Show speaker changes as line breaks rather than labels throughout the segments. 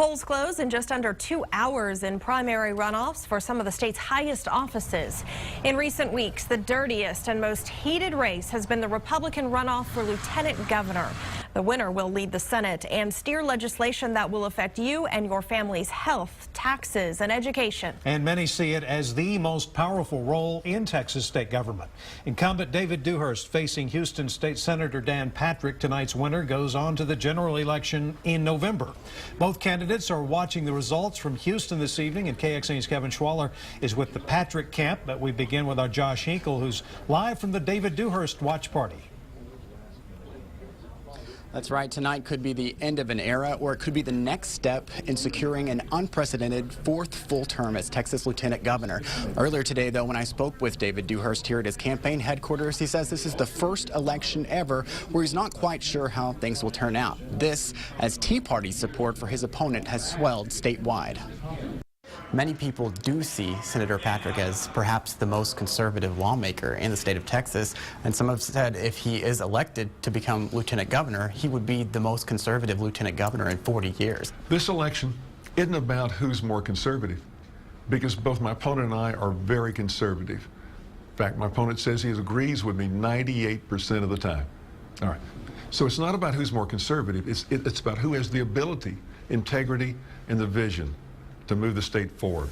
Polls close in just under 2 hours in primary runoffs for some of the state's highest offices. In recent weeks, the dirtiest and most heated race has been the Republican runoff for lieutenant governor. The winner will lead the Senate and steer legislation that will affect you and your family's health, taxes, and education.
And many see it as the most powerful role in Texas state government. Incumbent David Dewhurst facing Houston State Senator Dan Patrick. Tonight's winner goes on to the general election in November. Both candidates are watching the results from Houston this evening, and KXAN's Kevin Schwaller is with the Patrick camp. But we begin with our Josh Hinkle, who's live from the David Dewhurst watch party.
That's right. Tonight could be the end of an era, or it could be the next step in securing an unprecedented fourth full term as Texas Lieutenant Governor. Earlier today, though, when I spoke with David Dewhurst here at his campaign headquarters, he says this is the first election ever where he's not quite sure how things will turn out. This, as Tea Party support for his opponent has swelled statewide. Many people do see Senator Patrick as perhaps the most conservative lawmaker in the state of Texas, and some have said if he is elected to become lieutenant governor, he would be the most conservative lieutenant governor in 40 years.
This election isn't about who's more conservative, because both my opponent and I are very conservative. In fact, my opponent says he agrees with me 98% of the time. All right. So it's not about who's more conservative. It's about who has the ability, integrity, and the vision to move the state forward.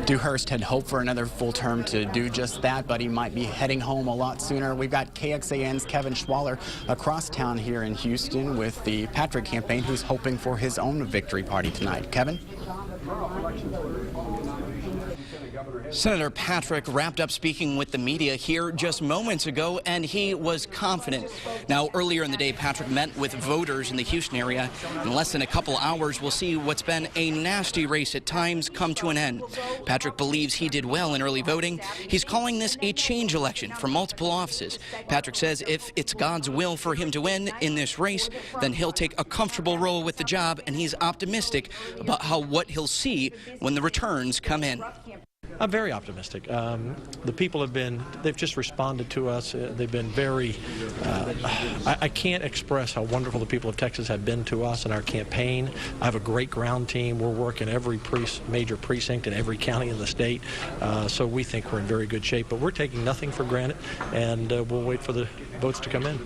Dewhurst had hoped for another full term to do just that, but he might be heading home a lot sooner. We've got KXAN's Kevin Schwaller across town here in Houston with the Patrick campaign, who's hoping for his own victory party tonight. Kevin?
Senator Patrick wrapped up speaking with the media here just moments ago, and he was confident. Now, earlier in the day, Patrick met with voters in the Houston area. In less than a couple hours, we'll see what's been a nasty race at times come to an end. Patrick believes he did well in early voting. He's calling this a change election for multiple offices. Patrick says if it's God's will for him to win in this race, then he'll take a comfortable role with the job, and he's optimistic about what he'll see when the returns come in.
I'm very optimistic. The people they've just responded to us. They've been very, I can't express how wonderful the people of Texas have been to us in our campaign. I have a great ground team. We're working every major precinct in every county in the state. So we think we're in very good shape, but we're taking nothing for granted, and we'll wait for the votes to come in.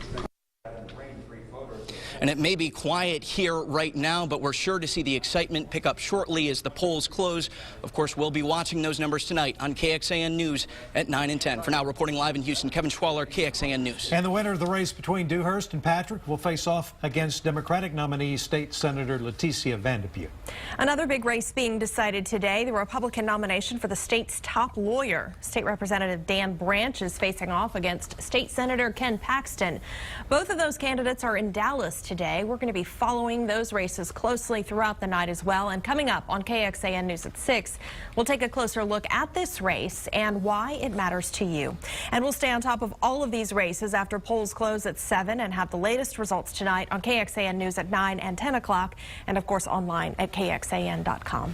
And it may be quiet here right now, but we're sure to see the excitement pick up shortly as the polls close. Of course, we'll be watching those numbers tonight on KXAN News at 9 and 10. For now, reporting live in Houston, Kevin Schwaller, KXAN News.
And the winner of the race between Dewhurst and Patrick will face off against Democratic nominee State Senator Leticia Vanderpue.
Another big race being decided today, the Republican nomination for the state's top lawyer. State Representative Dan Branch is facing off against State Senator Ken Paxton. Both of those candidates are in Dallas today. We're going to be following those races closely throughout the night as well. And coming up on KXAN News at 6, we'll take a closer look at this race and why it matters to you. And we'll stay on top of all of these races after polls close at 7 and have the latest results tonight on KXAN News at 9 and 10 o'clock, and of course online at kxan.com.